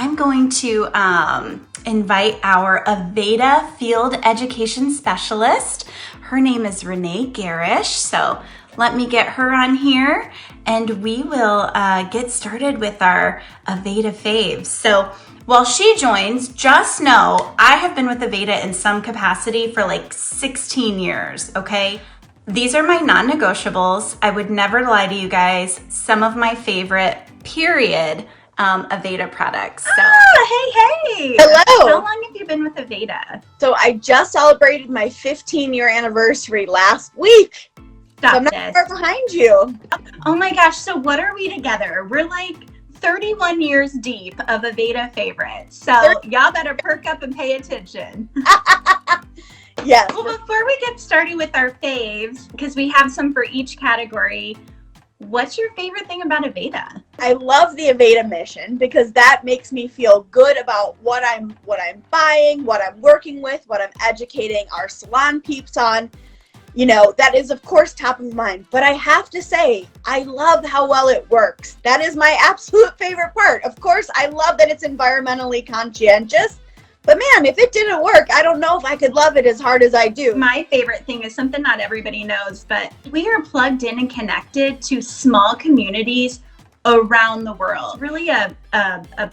I'm going to invite our Aveda field education specialist. Her name is Renee Gerrish. So let me get her on here and we will get started with our Aveda faves. So while she joins, just know I have been with Aveda in some capacity for like 16 years, okay? These are my non-negotiables. I would never lie to you guys. Some of my favorite, period, Aveda products. So. Hey. Hello. How long have you been with Aveda? So I just celebrated my 15-year anniversary last week. So I'm not far behind you. Oh my gosh. So what are we together? We're like 31 years deep of Aveda favorites. So y'all better perk up and pay attention. Yes. Well, before we get started with our faves, because we have some for each category, what's your favorite thing about Aveda? I love the Aveda mission because that makes me feel good about what I'm buying, what I'm working with, what I'm educating our salon peeps on. You know, that is of course top of mind, but I have to say, I love how well it works. That is my absolute favorite part. Of course, I love that it's environmentally conscientious. But man, if it didn't work, I don't know if I could love it as hard as I do. My favorite thing is something not everybody knows, but we are plugged in and connected to small communities around the world. Really a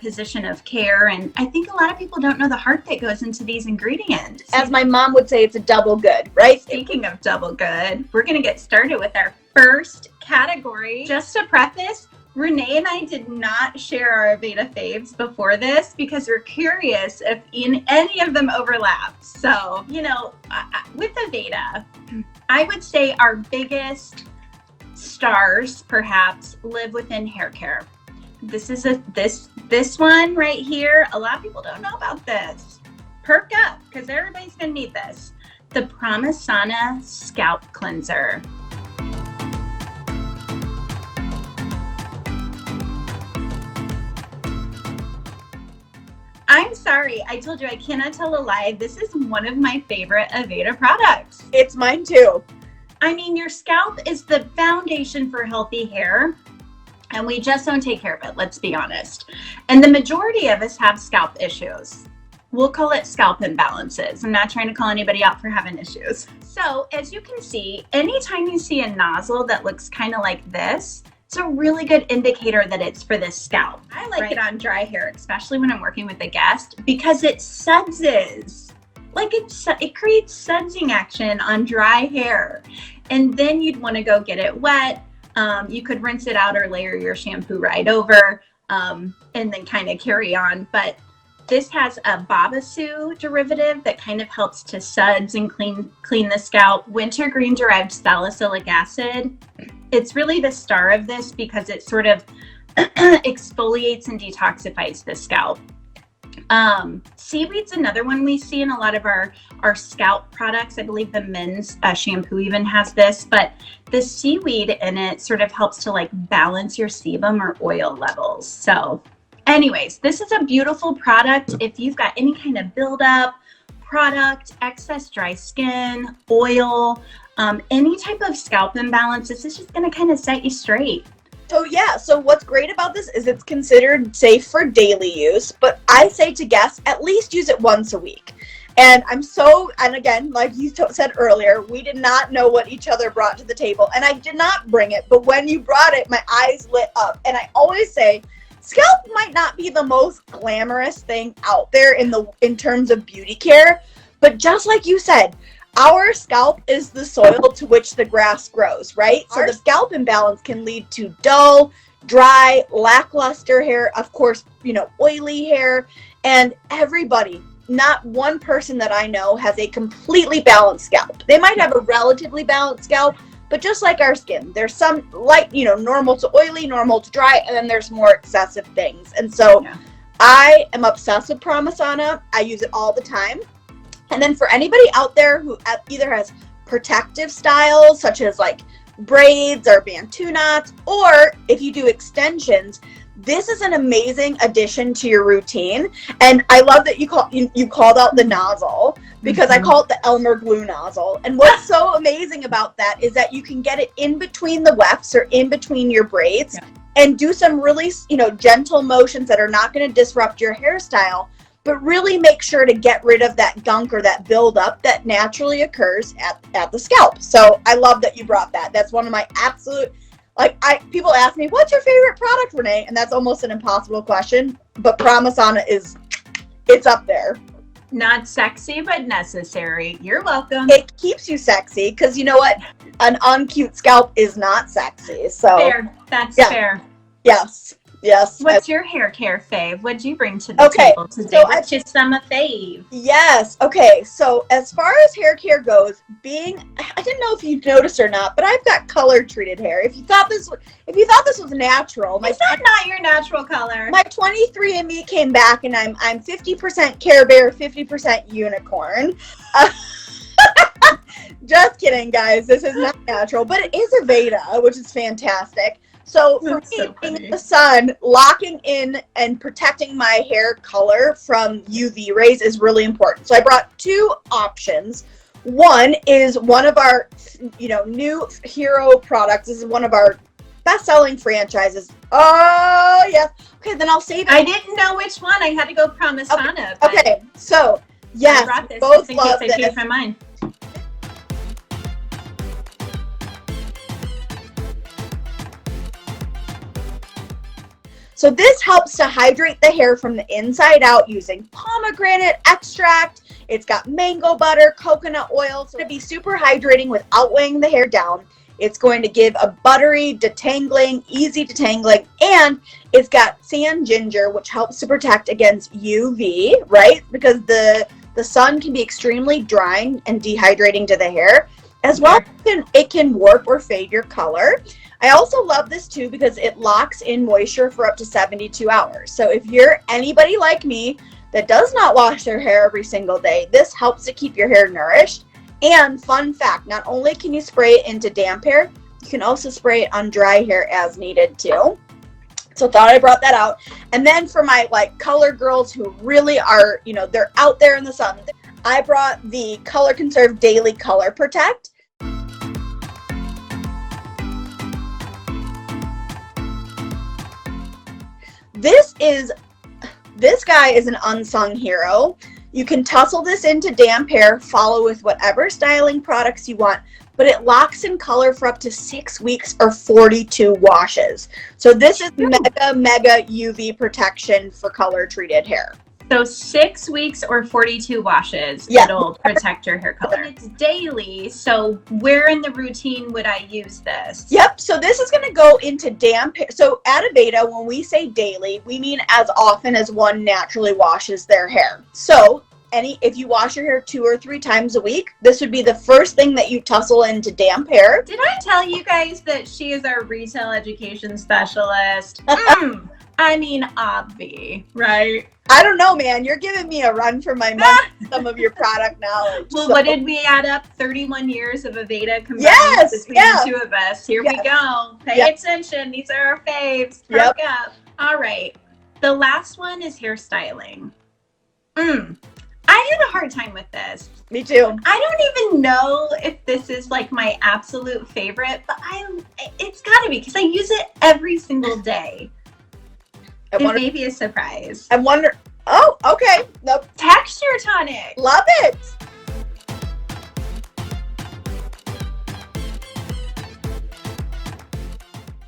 position of care. And I think a lot of people don't know the heart that goes into these ingredients. As my mom would say, it's a double good, right? Speaking of double good, we're going to get started with our first category. Just to preface, Renee and I did not share our Aveda faves before this because we're curious if any of them overlap. So, you know, with Aveda, I would say our biggest stars perhaps live within hair care. This is this one right here. A lot of people don't know about this. Perk up because everybody's going to need this. The Pramasana Scalp Cleanser. I'm sorry, I told you I cannot tell a lie. This is one of my favorite Aveda products. It's mine too. I mean, your scalp is the foundation for healthy hair, and we just don't take care of it, let's be honest. And the majority of us have scalp issues. We'll call it scalp imbalances. I'm not trying to call anybody out for having issues. So as you can see, anytime you see a nozzle that looks kind of like this, it's a really good indicator that it's for the scalp. I like it on dry hair, especially when I'm working with a guest, because it suds. Like it creates sudsing action on dry hair. And then you'd want to go get it wet. You could rinse it out or layer your shampoo right over and then kind of carry on. But this has a babasu derivative that kind of helps to suds and clean the scalp. Wintergreen derived salicylic acid. It's really the star of this because it sort of exfoliates and detoxifies the scalp. Seaweed's another one we see in a lot of our scalp products. I believe the men's shampoo even has this, but the seaweed in it sort of helps to like balance your sebum or oil levels. So anyways, this is a beautiful product. If you've got any kind of buildup, product, excess dry skin, oil, any type of scalp imbalance, this is just going to kind of set you straight. So yeah, so what's great about this is it's considered safe for daily use, but I say to guests, at least use it once a week. And and again, like you said earlier, we did not know what each other brought to the table, and I did not bring it, but when you brought it, my eyes lit up. And I always say, scalp might not be the most glamorous thing out there in terms of beauty care, but just like you said, our scalp is the soil to which the grass grows, right? So the scalp imbalance can lead to dull, dry, lackluster hair, of course, oily hair, and everybody, not one person that I know has a completely balanced scalp. They might have a relatively balanced scalp, but just like our skin, there's some light, normal to oily, normal to dry, and then there's more excessive things. And so I am obsessed with Pramasana. I use it all the time. And then for anybody out there who either has protective styles, such as like braids or bantu knots, or if you do extensions, this is an amazing addition to your routine. And I love that you called out the nozzle, because I call it the Elmer glue nozzle. And what's so amazing about that is that you can get it in between the wefts or in between your braids. and do some really, gentle motions that are not going to disrupt your hairstyle, but really make sure to get rid of that gunk or that buildup that naturally occurs at the scalp. So I love that you brought that. That's one of my absolute, people ask me, what's your favorite product, Renee? And that's almost an impossible question, but Pramasana it's up there. Not sexy, but necessary. You're welcome. It keeps you sexy because you know what? An uncute scalp is not sexy. So fair. That's fair. Yes. What's your hair care fave? What'd you bring to the table today? So what's just some fave? Yes. Okay. So as far as hair care goes, I didn't know if you noticed or not, but I've got color treated hair. If you thought this was natural, is that not your natural color? My 23andMe came back, and I'm 50% Care Bear, 50% unicorn. Just kidding, guys. This is not natural, but it is Aveda, which is fantastic. So for me, being in the sun, locking in and protecting my hair color from UV rays is really important. So I brought two options. One is one of our, new hero products. This is one of our best-selling franchises. Oh, yes. Okay, then I'll save it. I didn't know which one. I had to go Pramasana. Okay. So, yes, I brought this both in love case I this. changed my mind. So this helps to hydrate the hair from the inside out using pomegranate extract. It's got mango butter, coconut oil. So to be super hydrating without weighing the hair down. It's going to give a buttery detangling, easy detangling, and it's got sand ginger, which helps to protect against UV, right? Because the sun can be extremely drying and dehydrating to the hair. As well, it can warp or fade your color. I also love this too because it locks in moisture for up to 72 hours. So if you're anybody like me that does not wash their hair every single day, this helps to keep your hair nourished. And fun fact, not only can you spray it into damp hair, you can also spray it on dry hair as needed too. So thought I brought that out. And then for my color girls who really are, they're out there in the sun, I brought the Color Conserve Daily Color Protect. This guy is an unsung hero. You can tussle this into damp hair, follow with whatever styling products you want, but it locks in color for up to 6 weeks or 42 washes. So this is mega UV protection for color treated hair. So 6 weeks or 42 washes, it'll protect your hair color. And it's daily, so where in the routine would I use this? Yep, so this is going to go into damp hair. So at Aveda, when we say daily, we mean as often as one naturally washes their hair. So if you wash your hair 2 or 3 times a week, this would be the first thing that you tussle into damp hair. Did I tell you guys that she is our retail education specialist? Obvi, right? I don't know, man. You're giving me a run for my money with some of your product knowledge. Well, what did we add up? 31 years of Aveda combined between the two of us. Here we go. Pay attention. These are our faves. Perk up. All right. The last one is hairstyling. I had a hard time with this. Me too. I don't even know if this is my absolute favorite, but it's got to be because I use it every single day. It may be a surprise. I wonder. Oh, okay. Nope. Texture tonic. Love it.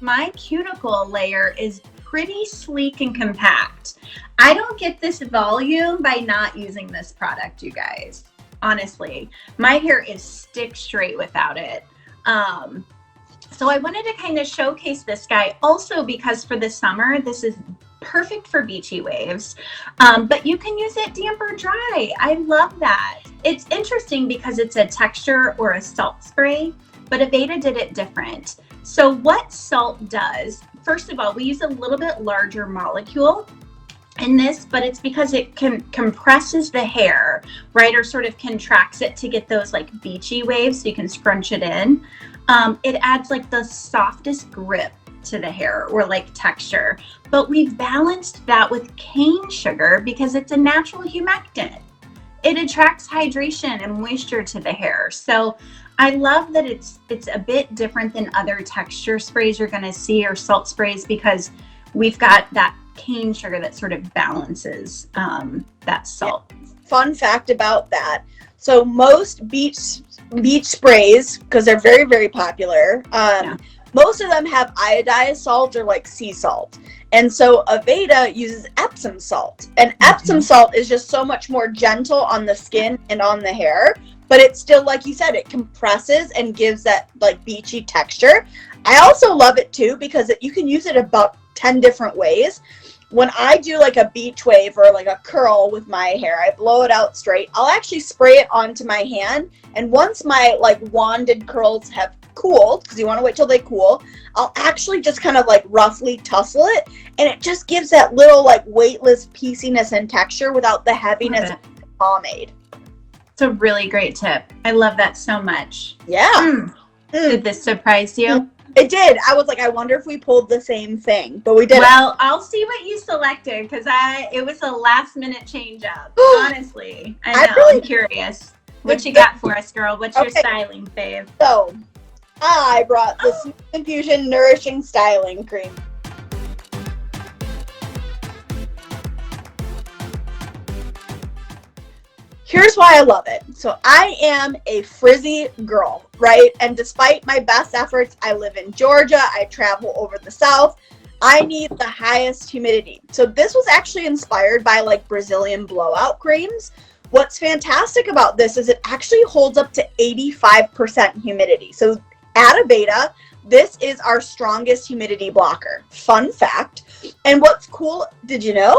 My cuticle layer is pretty sleek and compact. I don't get this volume by not using this product, you guys. Honestly, my hair is stick straight without it. So I wanted to kind of showcase this guy also because for the summer, this is perfect for beachy waves, but you can use it damp or dry. I love that. It's interesting because it's a texture or a salt spray, but Aveda did it different. So what salt does, first of all, we use a little bit larger molecule in this, but it's because it compresses the hair, right? Or sort of contracts it to get those beachy waves so you can scrunch it in. It adds the softest grip to the hair or texture, but we've balanced that with cane sugar because it's a natural humectant. It attracts hydration and moisture to the hair. So I love that it's a bit different than other texture sprays you're going to see or salt sprays because we've got that cane sugar that sort of balances that salt. Yeah. Fun fact about that. So most beach sprays, because they're very, very popular, most of them have iodized salt or like sea salt. And so Aveda uses Epsom salt. And Epsom salt is just so much more gentle on the skin and on the hair. But it's still, like you said, it compresses and gives that like beachy texture. I also love it too because you can use it about 10 different ways. When I do like a beach wave or like a curl with my hair, I blow it out straight. I'll actually spray it onto my hand. And once my like wanded curls have cooled, because you want to wait till they cool, I'll actually just kind of like roughly tussle it. And it just gives that little like weightless pieciness and texture without the heaviness of the pomade. It's a really great tip. I love that so much. Yeah. Did this surprise you? It did. I was like, I wonder if we pulled the same thing, but we didn't. Well, I'll see what you selected because it was a last minute change up. Honestly, I'm curious. What you got for us, girl? What's your styling fave? So, I brought this Infusion Nourishing Styling Cream. Here's why I love it. So I am a frizzy girl, right? And despite my best efforts, I live in Georgia. I travel over the South. I need the highest humidity. So this was actually inspired by like Brazilian blowout creams. What's fantastic about this is it actually holds up to 85% humidity. So at Aveda, this is our strongest humidity blocker. Fun fact. And what's cool, did you know?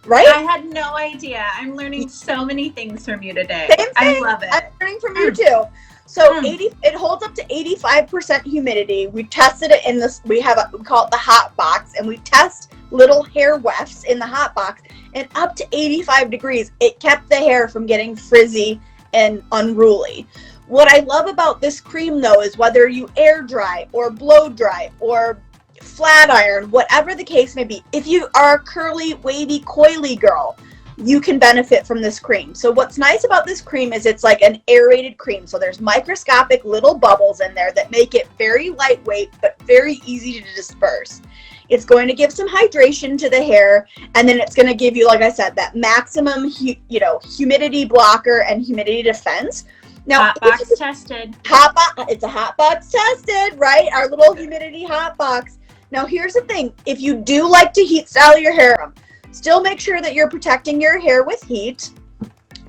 Right? I had no idea. I'm learning so many things from you today. Same thing. I love it. I'm learning from you too. So it holds up to 85% humidity. We tested it in this, we call it the hot box, and we test little hair wefts in the hot box, and up to 85 degrees, it kept the hair from getting frizzy and unruly. What I love about this cream though is whether you air dry or blow dry or flat iron, whatever the case may be, if you are a curly, wavy, coily girl, you can benefit from this cream. So what's nice about this cream is it's like an aerated cream. So there's microscopic little bubbles in there that make it very lightweight, but very easy to disperse. It's going to give some hydration to the hair, and then it's going to give you, like I said, that maximum, humidity blocker and humidity defense. Now, hot box tested. It's a hot box tested, right? Our little humidity hot box. Now, here's the thing. If you do like to heat style your hair, still make sure that you're protecting your hair with heat.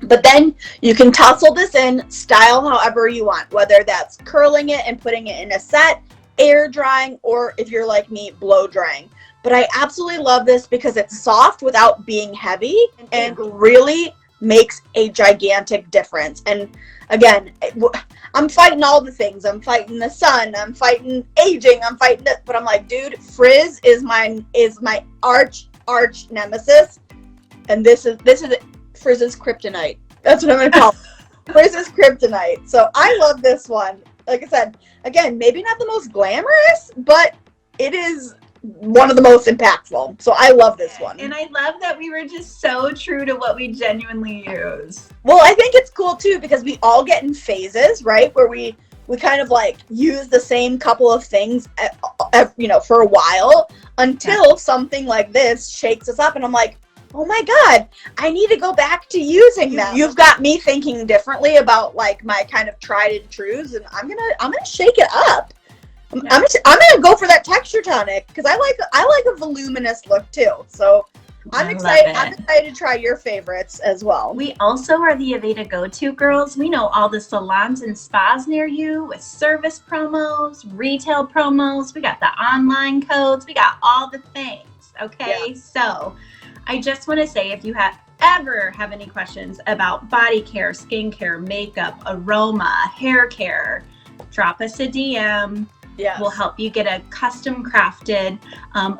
But then you can tussle this in, style however you want, whether that's curling it and putting it in a set, air drying, or if you're like me, blow drying. But I absolutely love this because it's soft without being heavy and really makes a gigantic difference. And again, I'm fighting all the things. I'm fighting the sun. I'm fighting aging. I'm fighting this. But I'm like, dude, frizz is my arch nemesis. And this is Frizz's kryptonite. That's what I'm going to call it. Frizz's kryptonite. So I love this one. Like I said, again, maybe not the most glamorous, but it is one of the most impactful. So I love this one. And I love that we were just so true to what we genuinely use. Well, I think it's cool too because we all get in phases, right? Where we kind of like use the same couple of things, for a while until something like this shakes us up. And I'm like, oh my God, I need to go back to using them. You've got me thinking differently about like my kind of tried and trues, and I'm gonna shake it up. I'm gonna go for that texture tonic because I like a voluminous look too. So I'm excited. I'm excited to try your favorites as well. We also are the Aveda go-to girls. We know all the salons and spas near you with service promos, retail promos. We got the online codes. We got all the things. Okay, yeah. So I just want to say if you ever have any questions about body care, skincare, makeup, aroma, hair care, drop us a DM. Yes. We'll help you get a custom crafted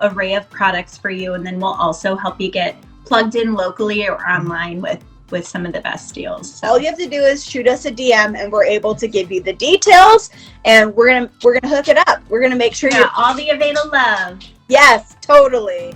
array of products for you. And then we'll also help you get plugged in locally or online with some of the best deals. So. All you have to do is shoot us a DM and we're able to give you the details, and we're gonna hook it up. We're gonna make sure all the Aveda love. Yes, totally.